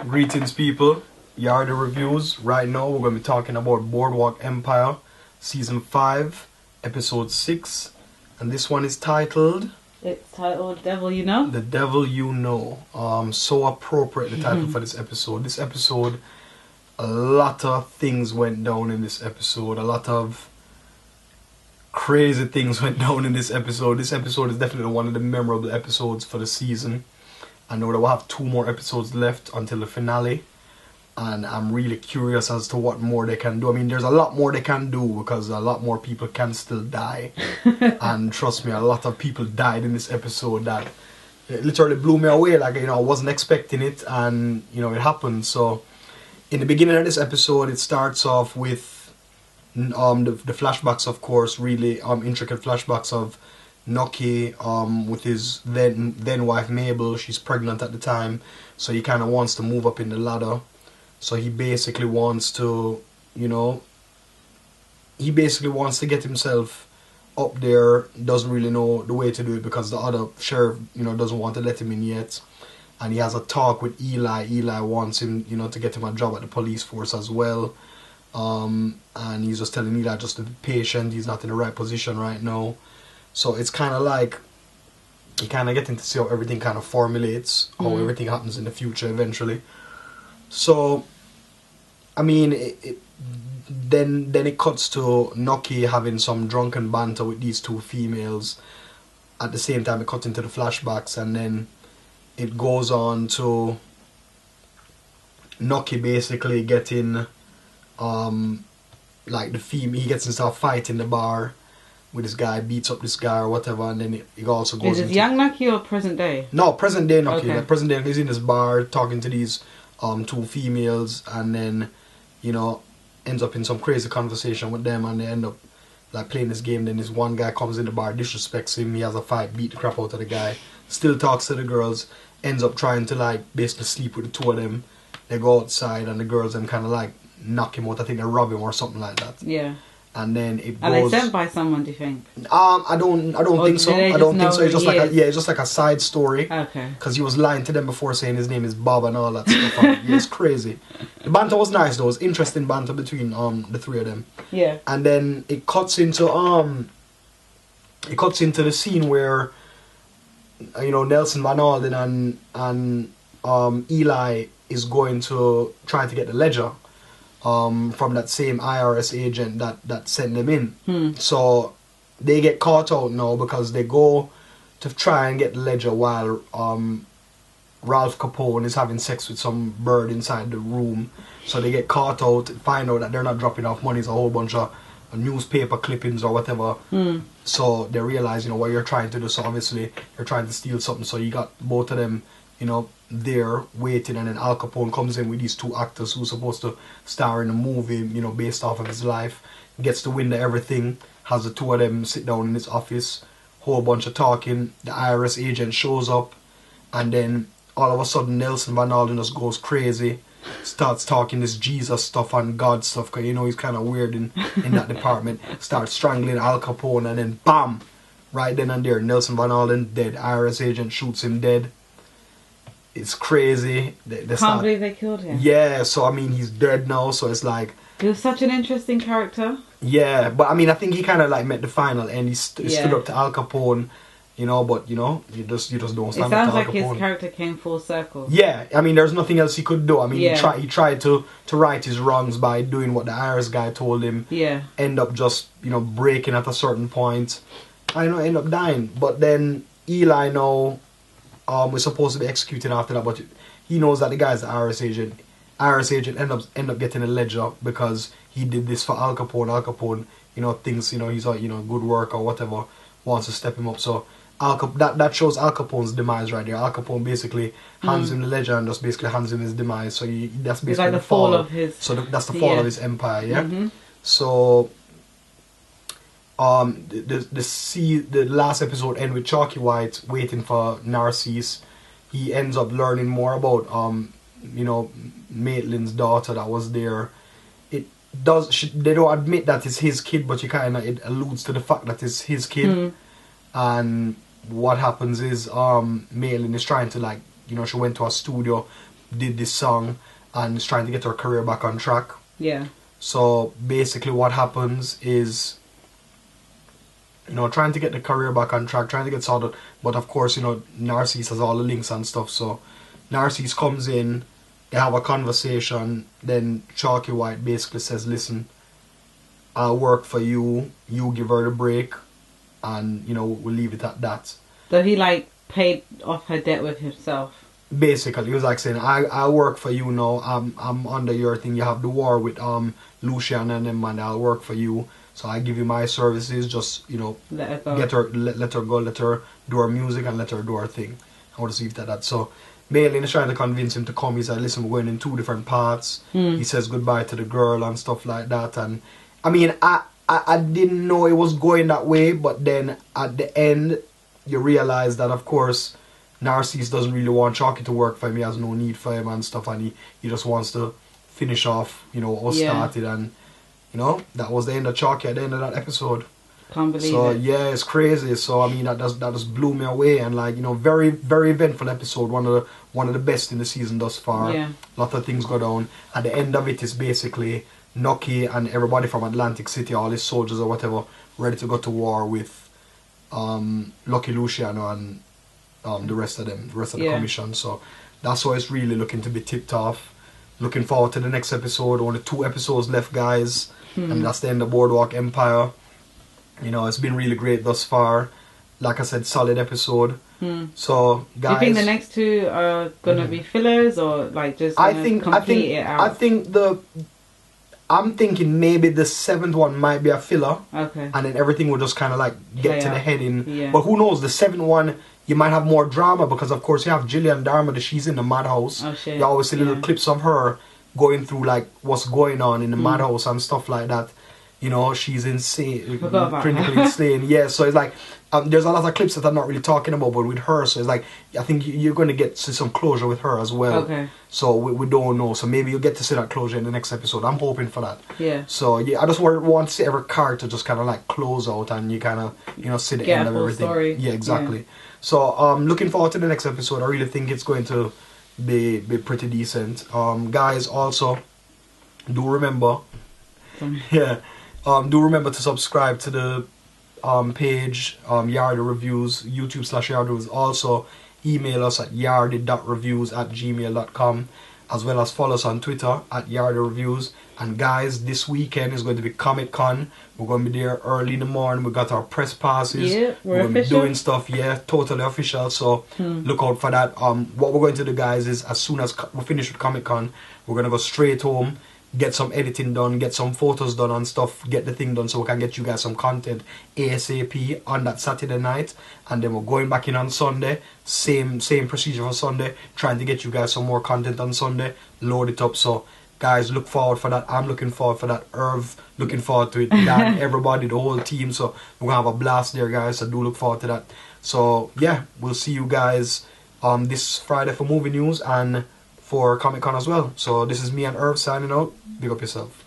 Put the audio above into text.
Greetings, people. You are the reviews. Right now, we're going to be talking about Boardwalk Empire, Season 5, Episode 6. And this one is titled... It's titled Devil You Know? The Devil You Know. So appropriate, the title for this episode. This episode, a lot of things went down in this episode. A lot of crazy things went down in this episode. This episode is definitely one of the memorable episodes for the season. I know that we'll have 2 more episodes left until the finale, and I'm really curious as to what more they can do. I mean, there's a lot more they can do because a lot more people can still die. And trust me, a lot of people died in this episode that it literally blew me away. Like, I wasn't expecting it, and, it happened. So, in the beginning of this episode, it starts off with the flashbacks, of course, really intricate flashbacks of Nucky with his then wife Mabel. She's pregnant at the time, so he kind of wants to move up in the ladder. So he basically wants to, get himself up there. Doesn't really know the way to do it because the other sheriff, doesn't want to let him in yet. And he has a talk with Eli. Eli wants him, to get him a job at the police force as well. And he's just telling Eli just to be patient. He's not in the right position right now. So it's kind of like you kind of getting to see how everything kind of formulates, how everything happens in the future eventually. So, I mean, then it cuts to Nucky having some drunken banter with these 2 females. At the same time, it cuts into the flashbacks, and then it goes on to Nucky basically getting, like the female, he gets himself fight in the bar with this guy, beats up this guy or whatever, and then it also goes. Is it young Nucky or present day? No, present day Nucky. Okay. Like, present day, he's in this bar talking to these 2 females, and then ends up in some crazy conversation with them, and they end up like playing this game. Then this one guy comes in the bar, disrespects him. He has a fight, beat the crap out of the guy. Still talks to the girls. Ends up trying to like basically sleep with the 2 of them. They go outside, and the girls then kind of like knock him out. I think they rob him or something like that. Yeah. And then it goes. Are they sent by someone? Do you think? I don't think so. I don't think so. It's just like it's just like a side story. Okay. Because he was lying to them before saying his name is Bob and all that stuff. And, it's crazy. The banter was nice though. It was interesting banter between the 3 of them. Yeah. And then it cuts into the scene where Nelson Van Alden and Eli is going to try to get the ledger. From that same IRS agent that sent them in. So they get caught out now because they go to try and get the ledger while Ralph Capone is having sex with some bird inside the room. So they get caught out, find out that they're not dropping off money. It's a whole bunch of newspaper clippings or whatever. So they realize, what you're trying to do. So obviously you're trying to steal something. So you got both of them, there waiting, and then Al Capone comes in with these 2 actors who's supposed to star in a movie, based off of his life. Gets the wind of everything, has the 2 of them sit down in his office, whole bunch of talking. The IRS agent shows up, and then all of a sudden Nelson Van Alden just goes crazy, starts talking this Jesus stuff and God stuff, because he's kind of weird in that department. Starts strangling Al Capone, and then bam, right then and there, Nelson Van Alden dead. IRS agent shoots him dead. It's crazy. Can't believe they killed him. Yeah, so I mean, he's dead now, so it's like... He was such an interesting character. Yeah, but I mean, I think he kind of like met the final end. He stood up to Al Capone, but you just don't stand up to Al Capone. It sounds like his character came full circle. Yeah, I mean, there's nothing else he could do. I mean, yeah. he tried to right his wrongs by doing what the IRS guy told him. Yeah. End up just, breaking at a certain point. End up dying. But then Eli now... was supposed to be executed after that, but he knows that the guy's the IRS agent. IRS agent end up getting a ledger because he did this for Al Capone. Al Capone, thinks he's a good work or whatever, wants to step him up. So that shows Al Capone's demise right there. Al Capone basically hands him the ledger and just basically hands him his demise. So that's basically like the fall of his. So that's the fall of his empire. Yeah. So. The last episode ends with Chalky White waiting for Narcisse. He ends up learning more about Maitland's daughter that was there. They don't admit that it's his kid, but it alludes to the fact that it's his kid. And what happens is Maitland is trying to she went to a studio, did this song and is trying to get her career back on track. Yeah. So basically what happens is, you know, trying to get the career back on track, trying to get sorted, but of course, you know, Narcisse has all the links and stuff, so Narcisse comes in, they have a conversation, then Chalky White basically says, listen, I'll work for you, you give her the break, and, you know, we'll leave it at that. So he like paid off her debt with himself. Basically, he was like saying, I'll work for you now, I'm under your thing, you have the war with Lucian and them, and I'll work for you, so I give you my services, just, you know, Let her go. Let her go, let her do her music and let her do her thing. I want to see if that. So Maitland is trying to convince him to come. He's like, listen, we're going in 2 different parts. He says goodbye to the girl and stuff like that. And I mean, I didn't know it was going that way, but then at the end, you realize that, of course, Narcisse doesn't really want Chalky to work for him. He has no need for him and stuff, and he just wants to finish off, you know, what started. And, you know, that was the end of Chalky at the end of that episode. Can't believe so it. yeah, it's crazy. So I mean, that just blew me away, and like, you know, very very eventful episode. One of the best in the season thus far. Yeah. Lot of things go down. At the end of it is basically Nucky and everybody from Atlantic City, all his soldiers or whatever, ready to go to war with Lucky Luciano and the rest of them, the rest of the commission. So that's why it's really looking to be tipped off. Looking forward to the next episode. Only 2 episodes left, guys, and that's the end of Boardwalk Empire. You know, it's been really great thus far. Like I said, solid episode. So, guys, do you think the next 2 are gonna be fillers, or like just complete it out? I'm thinking maybe the 7th one might be a filler. Okay. And then everything will just kind of like get to the heading. Yeah. But who knows? The 7th one, you might have more drama because, of course, you have Gillian Dharma. She's in the madhouse. Oh shit. You always see little clips of her going through like what's going on in the madhouse and stuff like that. You know, she's insane, clinically insane. Yeah, so it's like there's a lot of clips that I'm not really talking about, but with her, so it's like I think you're going to get to some closure with her as well. Okay. So we don't know. So maybe you'll get to see that closure in the next episode. I'm hoping for that. Yeah. So yeah, I just want to see every character just kind of like close out, and you kind of, you know, see the end of everything. Story. Yeah, exactly. Yeah. So looking forward to the next episode. I really think it's going to be pretty decent. Guys, also do remember, do remember to subscribe to the page, Yardy Reviews, YouTube/Yardy Reviews. Also, email us at yardy.reviews@gmail.com, as well as follow us on Twitter at Yardy Reviews. And guys, this weekend is going to be Comic Con. We're going to be there early in the morning. We got our press passes. Yeah, we're going to be official. doing stuff. Yeah, totally official. So look out for that. What we're going to do, guys, is as soon as we finish with Comic Con, we're going to go straight home, get some editing done, get some photos done and stuff, get the thing done so we can get you guys some content ASAP on that Saturday night. And then we're going back in on Sunday, same procedure for Sunday, trying to get you guys some more content on Sunday, load it up. So guys, look forward for that. I'm looking forward for that. Irv, looking forward to it. Dan, everybody, the whole team. So we're gonna have a blast there, guys, so do look forward to that. So yeah, we'll see you guys this Friday for movie news and for Comic Con as well. So this is me and Irv signing out. Big up yourself.